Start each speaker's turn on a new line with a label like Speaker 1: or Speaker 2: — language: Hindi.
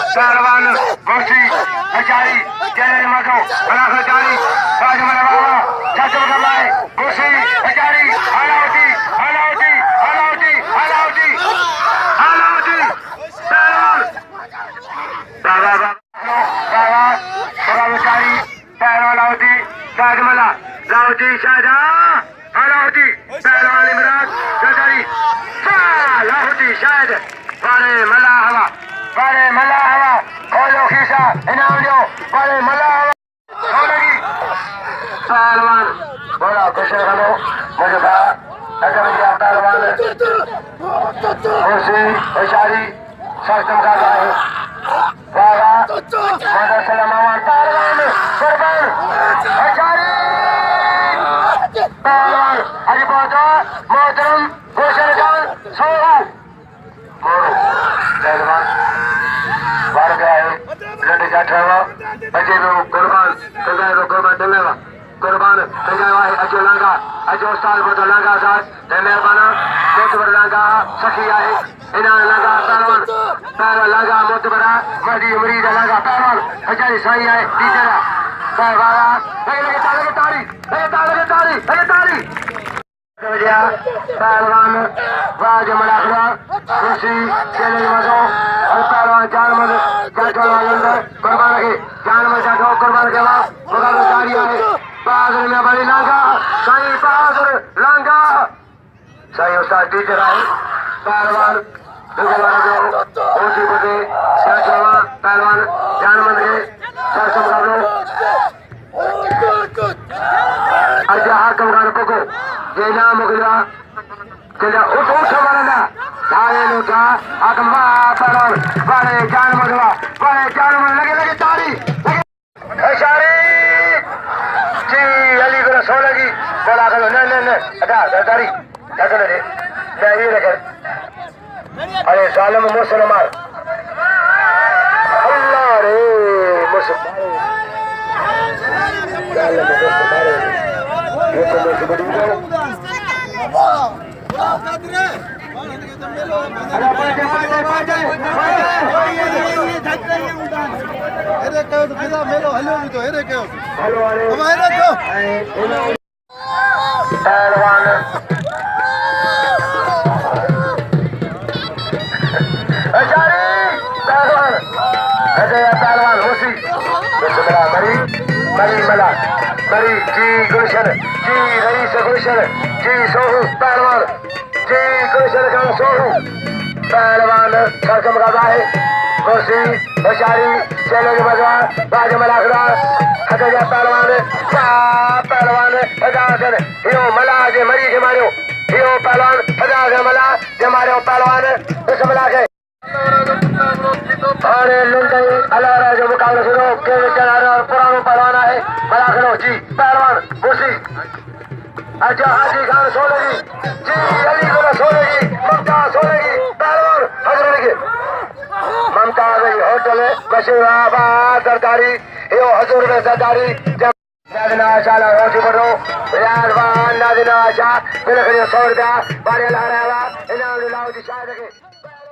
Speaker 1: पहलवान गोशी बेचारी चैलेंज मतो बड़ा बेचारी राजमल बाबा चाचू कमाए गोशी बेचारी हलाउटी हलाउटी हलाउटी हलाउटी हलाउटी पहलवान बाबा बाबा बड़ा बेचारी पहलवान लाउटी राजमला लाउटी शाहजहां हलाउटी पहलवान इमरान बेचारी लाउटी शायद बड़े मला हवा खोलो खीसा इनाम दो बड़े मला हवा खोलेगी पहलवान बोला कुशल बनो मुझे कहा अगर दिया पहलवान कुर्सी इशारी सक्षम का है बाबा मदर सलाम पहलवान कुर्बान इशारी पहलवान अरे पहुंचा मोहतरम कुशल जान सोहू पहलवान बाहर गया है लड़े जाठा हुआ अजय को कुर्बान तजाए को कुर्बान दिलेगा कुर्बान तजाए है अजय लांगा अजय उस्ताद को लांगा साथ मेहरबाना मोतबर लांगा सखी है इनाम लांगा पहलवान लांगा मोतबरा मर्दी मरीज लांगा पहलवान अजय साई है टीचर पहलवान लगे ताली पहलवान राज मलाखड़ा खुशी चैलेंज मजो और पहलवान जान मज जाटो अंदर कुर्बान के जान मज जाटो कुर्बान के बाद मगर जारी है बहादुर में बड़ी लांगा सही बहादुर लांगा सही उस्ताद टीचर है पहलवान ऊंची बुद्धि पहलवान जान मज के सरसम काबलो अजा हाकम गान पको जेना मुगला जेना उठ मारना धारे लूटा हाकम पहलवान बड़े जान मजवा बड़े जान मज लगे तारी इशारे जी अली को सो लगी बोला करो न अदा तारी क्या कर रे ये लेकर अरे जालिम मुसलमान अल्लाह रे मुसलमान जालिम मुसलमान ये तो बड़ी पहलवान पहलवान होशी मरी मला मरी जी गुलशन जी रईस गुलशन जी सोहू पहलवान जी गुलशन का सोहू पहलवान सरकम का है खुशी होशारी चैलेंज मजवा बाज मलाखड़ा हजा पहलवान हजासन हियो मला जे मरी जे मारियो हियो पहलवान हजा जे मला जे मारियो पहलवान इस मला के और लुंडई अलारा जो मुकाबला शुरू के चला पुरानो पहलवान है मलाखड़ो जी पहलवान खुशी अच्छा हाजी खान सोलेगी जी अली को सोलेगी ममता सोलेगी पहलवान हजर के ममता गई होटल मशहूराबाद सरकारी यो हजूर में सरकारी नादिना शाला रोटी पड़ो रियाजवान नादिना शाह मिल 100 रुपया बारे ला रहा है इनाम लाओ जी शायद के